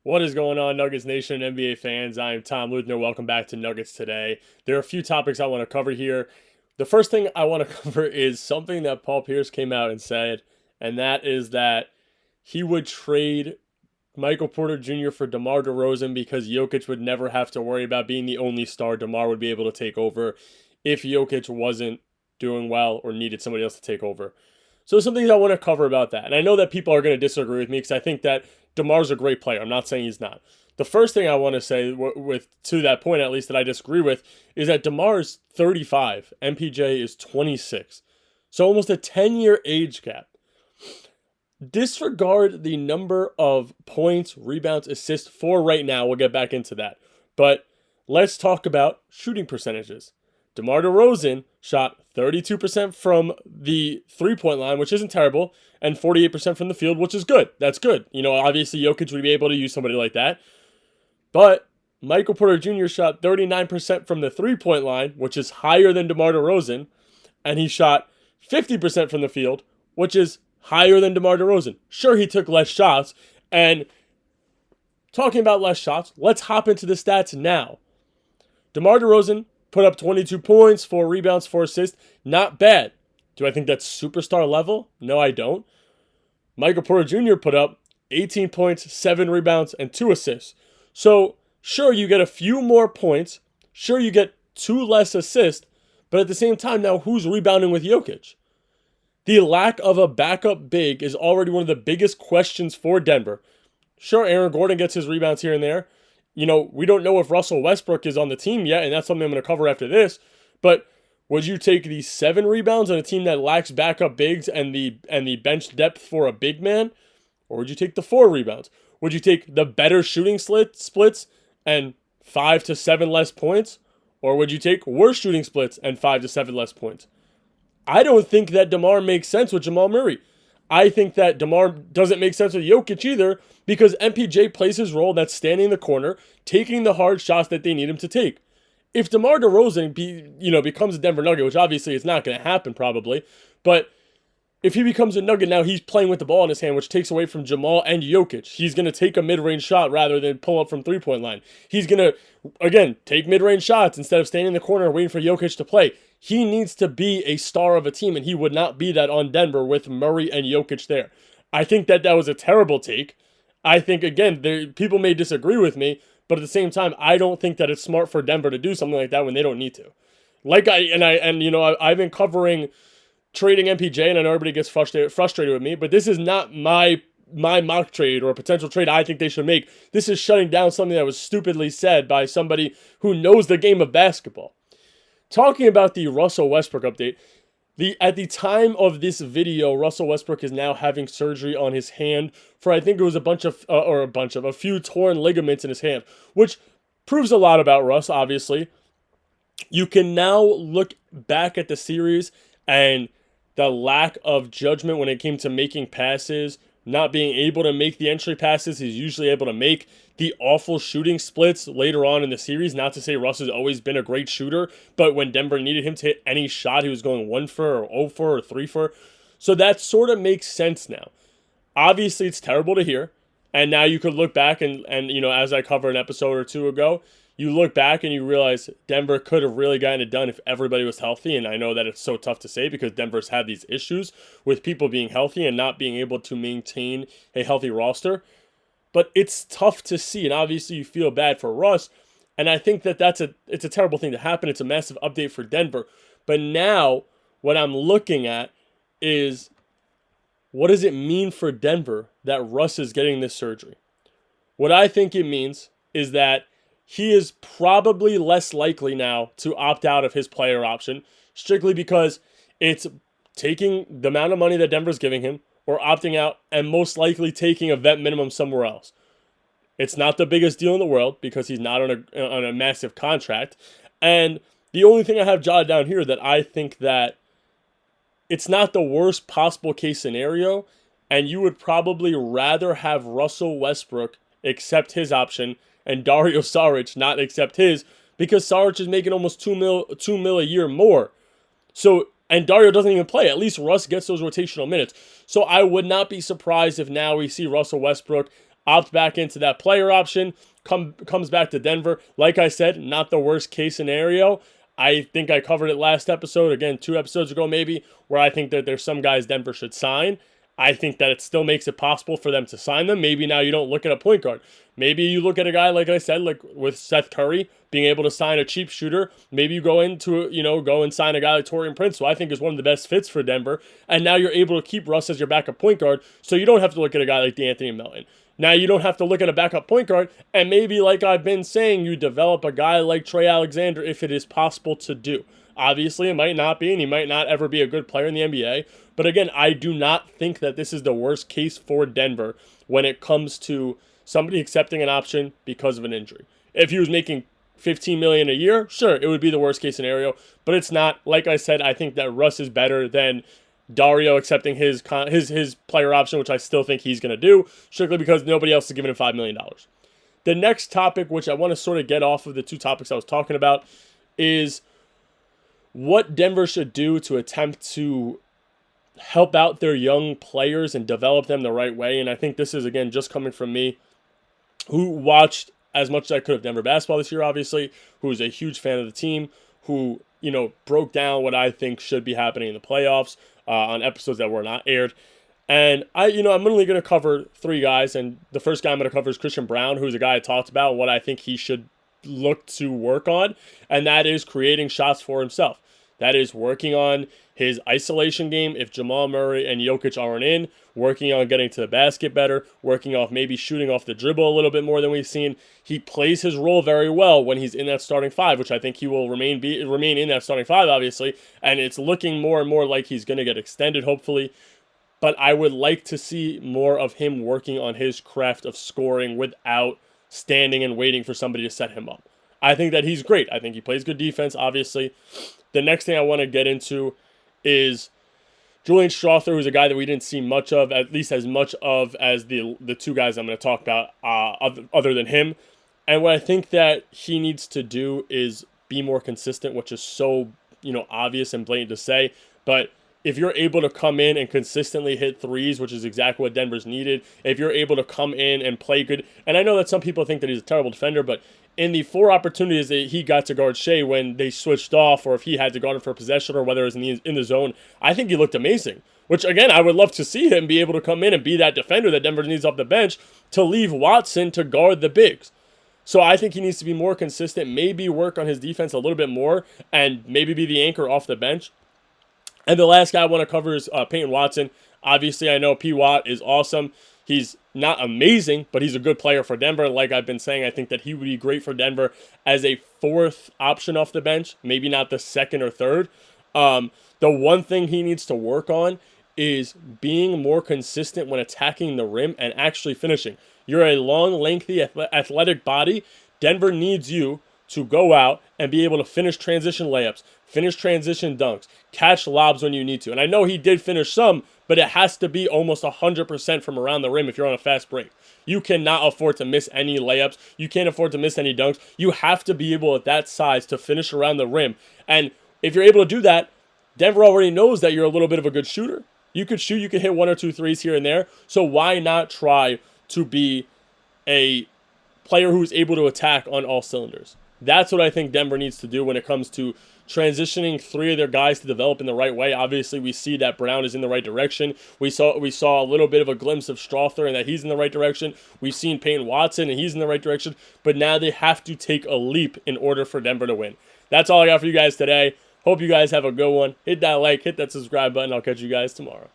What is going on, Nuggets Nation, NBA fans? I am Tom Leuthner. Welcome back to Nuggets Today. There are a few topics I want to cover here. The first thing I want to cover is something that Paul Pierce came out and said, and that is that he would trade Michael Porter Jr. for Demar Derozan because Jokic would never have to worry about being the only star. Demar would be able to take over if Jokic wasn't doing well or needed somebody else to take over. So some things I want to cover about that. And I know that people are going to disagree with me because I think that DeMar's a great player. I'm not saying he's not. The first thing I want to say to that point, at least that I disagree with, is that DeMar's 35, MPJ is 26. So almost a 10-year age gap. Disregard the number of points, rebounds, assists for right now. We'll get back into that. But let's talk about shooting percentages. Demar Derozan shot 32% from the three-point line, which isn't terrible, and 48% from the field, which is good. That's good. You know, obviously Jokic would be able to use somebody like that. But Michael Porter Jr. shot 39% from the three-point line, which is higher than Demar Derozan, and he shot 50% from the field, which is higher than Demar Derozan. Sure, he took less shots, and talking about less shots, let's hop into the stats now. Demar Derozan put up 22 points, 4 rebounds, 4 assists. Not bad. Do I think that's superstar level? No, I don't. Michael Porter Jr. put up 18 points, 7 rebounds, and 2 assists. So, sure, you get a few more points. Sure, you get 2 less assists. But at the same time, now who's rebounding with Jokic? The lack of a backup big is already one of the biggest questions for Denver. Sure, Aaron Gordon gets his rebounds here and there. You know, we don't know if Russell Westbrook is on the team yet, and that's something I'm going to cover after this. But would you take the 7 rebounds on a team that lacks backup bigs and the bench depth for a big man? Or would you take the 4 rebounds? Would you take the better shooting splits and 5 to 7 less points? Or would you take worse shooting splits and 5 to 7 less points? I don't think that DeMar makes sense with Jamal Murray. I think that DeMar doesn't make sense with Jokic either because MPJ plays his role, that's standing in the corner, taking the hard shots that they need him to take. If DeMar Derozan becomes a Denver Nugget, which obviously is not going to happen probably, but if he becomes a Nugget now, he's playing with the ball in his hand, which takes away from Jamal and Jokic. He's going to take a mid-range shot rather than pull up from three-point line. He's going to, again, take mid-range shots instead of standing in the corner waiting for Jokic to play. He needs to be a star of a team, and he would not be that on Denver with Murray and Jokic there. I think that was a terrible take. I think, again, people may disagree with me, but at the same time, I don't think that it's smart for Denver to do something like that when they don't need to. I've been covering trading MPJ, and I know everybody gets frustrated with me, but this is not my mock trade or a potential trade I think they should make. This is shutting down something that was stupidly said by somebody who knows the game of basketball. Talking about the Russell Westbrook update, at the time of this video, Russell Westbrook is now having surgery on his hand for I think it was a few torn ligaments in his hand, which proves a lot about Russ, obviously. You can now look back at the series and the lack of judgment when it came to making passes, not being able to make the entry passes he's usually able to make, the awful shooting splits later on in the series. Not to say Russ has always been a great shooter, but when Denver needed him to hit any shot, he was going 1 for or 0 for or 3 for. So that sort of makes sense now. Obviously, it's terrible to hear. And now you could look back and as I covered an episode or 2 ago, you look back and you realize Denver could have really gotten it done if everybody was healthy. And I know that it's so tough to say because Denver's had these issues with people being healthy and not being able to maintain a healthy roster. But it's tough to see. And obviously you feel bad for Russ. And I think that it's a terrible thing to happen. It's a massive update for Denver. But now what I'm looking at is what does it mean for Denver that Russ is getting this surgery? What I think it means is that he is probably less likely now to opt out of his player option, strictly because it's taking the amount of money that Denver's giving him or opting out and most likely taking a vet minimum somewhere else. It's not the biggest deal in the world because he's not on a massive contract. And the only thing I have jotted down here that I think that it's not the worst possible case scenario, and you would probably rather have Russell Westbrook accept his option and Dario Saric not accept his because Saric is making almost $2 mil a year more. So, and Dario doesn't even play. At least Russ gets those rotational minutes. So I would not be surprised if now we see Russell Westbrook opt back into that player option, comes back to Denver. Like I said, not the worst case scenario. I think I covered it last episode, again, 2 episodes ago maybe, where I think that there's some guys Denver should sign. I think that it still makes it possible for them to sign them. Maybe now you don't look at a point guard. Maybe you look at a guy, like I said, like with Seth Curry, being able to sign a cheap shooter. Maybe you go and sign a guy like Taurean Prince, who I think is one of the best fits for Denver. And now you're able to keep Russ as your backup point guard, so you don't have to look at a guy like D'Anthony Melton. Now you don't have to look at a backup point guard, and maybe, like I've been saying, you develop a guy like Trey Alexander if it is possible to do. Obviously, it might not be, and he might not ever be a good player in the NBA. But again, I do not think that this is the worst case for Denver when it comes to somebody accepting an option because of an injury. If he was making $15 million a year, sure, it would be the worst case scenario. But it's not. Like I said, I think that Russ is better than Dario accepting his player option, which I still think he's going to do, strictly because nobody else is giving him $5 million. The next topic, which I want to sort of get off of the 2 topics I was talking about, is what Denver should do to attempt to help out their young players and develop them the right way. And I think this is, again, just coming from me, who watched as much as I could of Denver basketball this year, obviously, who is a huge fan of the team, who, broke down what I think should be happening in the playoffs on episodes that were not aired. And I'm only going to cover 3 guys, and the first guy I'm going to cover is Christian Braun, who's a guy I talked about, what I think he should look to work on, and that is creating shots for himself. That is working on his isolation game if Jamal Murray and Jokic aren't in, working on getting to the basket better, working off maybe shooting off the dribble a little bit more than we've seen. He plays his role very well when he's in that starting 5, which I think he will remain in that starting 5, obviously, and it's looking more and more like he's going to get extended, hopefully. But I would like to see more of him working on his craft of scoring without standing and waiting for somebody to set him up. I think that he's great. I think he plays good defense, obviously. The next thing I want to get into is Julian Strawther, who's a guy that we didn't see much of, at least as much of as the 2 guys I'm going to talk about other than him. And what I think that he needs to do is be more consistent, which is so, obvious and blatant to say. But if you're able to come in and consistently hit threes, which is exactly what Denver's needed, if you're able to come in and play good, and I know that some people think that he's a terrible defender, but in the 4 opportunities that he got to guard Shea when they switched off, or if he had to guard him for a possession, or whether it was in the zone, I think he looked amazing. Which, again, I would love to see him be able to come in and be that defender that Denver needs off the bench to leave Watson to guard the bigs. So I think he needs to be more consistent, maybe work on his defense a little bit more, and maybe be the anchor off the bench. And the last guy I want to cover is Peyton Watson. Obviously, I know P. Watt is awesome. He's not amazing, but he's a good player for Denver. Like I've been saying, I think that he would be great for Denver as a 4th option off the bench, maybe not the 2nd or 3rd. The one thing he needs to work on is being more consistent when attacking the rim and actually finishing. You're a long, lengthy, athletic body. Denver needs you to go out and be able to finish transition layups, finish transition dunks, catch lobs when you need to. And I know he did finish some, but it has to be almost 100% from around the rim if you're on a fast break. You cannot afford to miss any layups. You can't afford to miss any dunks. You have to be able at that size to finish around the rim. And if you're able to do that, Denver already knows that you're a little bit of a good shooter. You could shoot, you could hit 1 or 2 threes here and there. So why not try to be a player who's able to attack on all cylinders? That's what I think Denver needs to do when it comes to transitioning 3 of their guys to develop in the right way. Obviously, we see that Brown is in the right direction. We saw a little bit of a glimpse of Strawther and that he's in the right direction. We've seen Peyton Watson and he's in the right direction. But now they have to take a leap in order for Denver to win. That's all I got for you guys today. Hope you guys have a good one. Hit that like, hit that subscribe button. I'll catch you guys tomorrow.